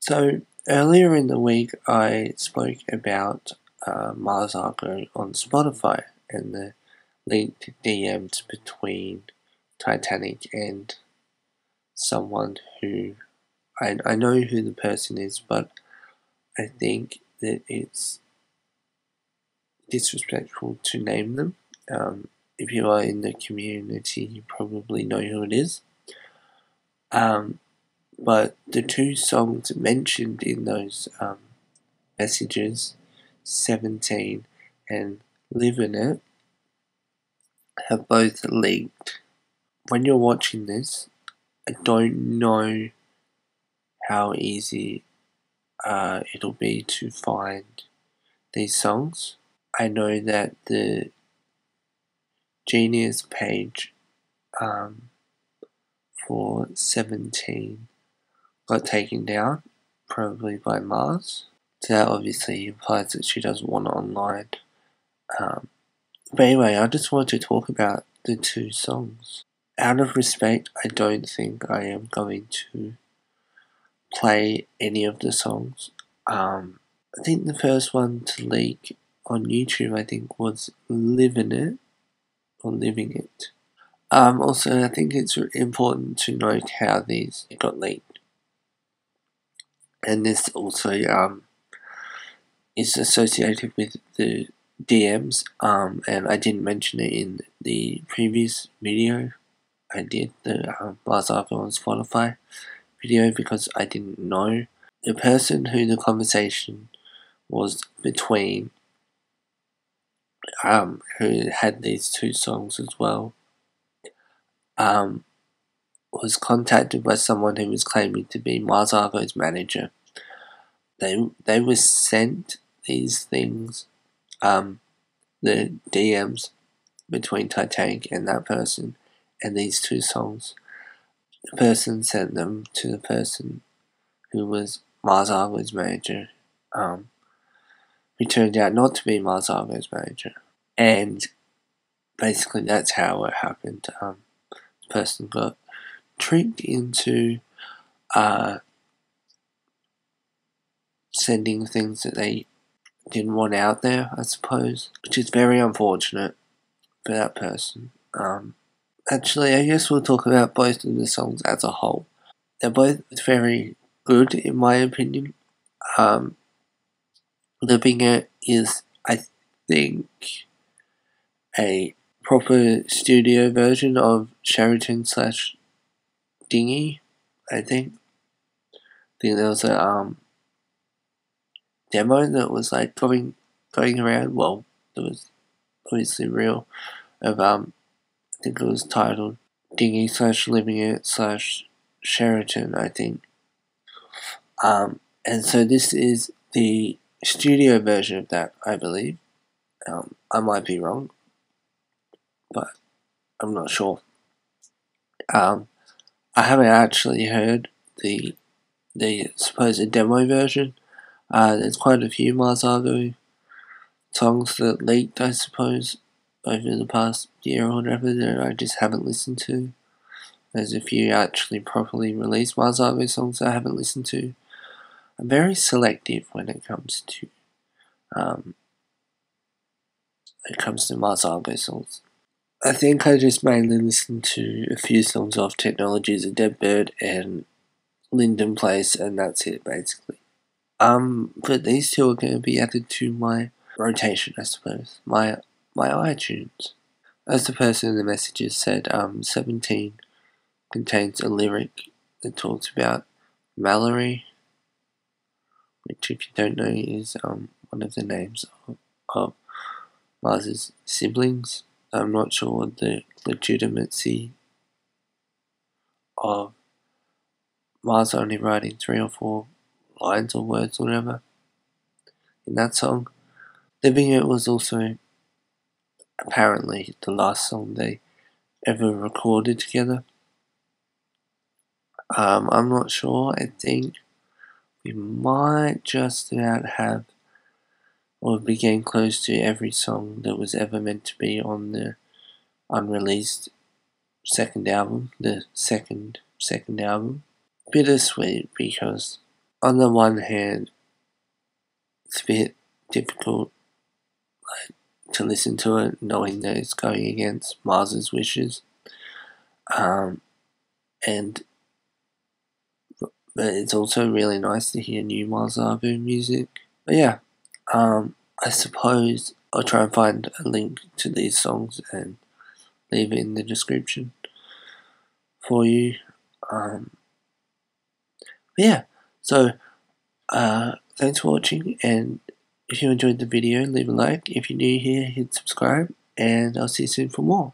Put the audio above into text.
So earlier in the week, I spoke about Mars Argo on Spotify and the linked DMs between Titanic and someone who I know who the person is, but I think that it's disrespectful to name them. If you are in the community, you probably know who it is. But the two songs mentioned in those messages, 17 and Live in It, have both leaked. When you're watching this, I don't know how easy it'll be to find these songs. I know that the Genius page for 17 got taken down, probably by Mars. So that obviously implies that she doesn't want it online. But anyway, I just want to talk about the two songs. Out of respect, I don't think I am going to play any of the songs. I think the first one to leak on YouTube, I think, was Living It, or Living It. Also, I think it's important to note how these got leaked. And this also is associated with the DMs, and I didn't mention it in the previous video. I did the Mars Argo on Spotify video because I didn't know the person who the conversation was between, who had these two songs as well, was contacted by someone who was claiming to be Mars Argo's manager. They were sent these things, the DMs between Titanic and that person, and these two songs. The person sent them to the person who was Mars Argo's manager, who turned out not to be Mars Argo's manager. And basically that's how it happened. The person got tricked into sending things that they didn't want out there, I suppose, which is very unfortunate for that person. Actually, I guess we'll talk about both of the songs as a whole. They're both very good, in my opinion. Living It is, I think, a proper studio version of Sheraton / Dinghy, I think. I think there was a demo that was like going around. Well, it was obviously real. Of I think it was titled Dinghy / Living It / Sheraton, I think. And so this is the studio version of that, I believe. I might be wrong, but I'm not sure. I haven't actually heard the supposed demo version. There's quite a few Mars Argo songs that leaked, I suppose, over the past year or whatever that I just haven't listened to. There's a few actually properly released Mars Argo songs I haven't listened to. I'm very selective when it comes to Mars Argo songs. I think I just mainly listen to a few songs off Technology's A Dead Bird and Linden Place, and that's it basically. But these two are going to be added to my rotation, I suppose. My iTunes. As the person in the messages said, 17 contains a lyric that talks about Mallory, which, if you don't know, is one of the names of Mars's siblings. I'm not sure the legitimacy of Mars only writing 3 or 4 lines or words or whatever in that song. Living It was also apparently the last song they ever recorded together. I'm not sure. I think we might just about have, or be getting close to every song that was ever meant to be on the unreleased second album, the second album. Bittersweet, because on the one hand, it's a bit difficult to listen to it, knowing that it's going against Mars's wishes. And but it's also really nice to hear new Mars Argo music. But yeah, I suppose I'll try and find a link to these songs and leave it in the description for you. Yeah, so thanks for watching, and if you enjoyed the video, leave a like. If you're new here, hit subscribe, and I'll see you soon for more.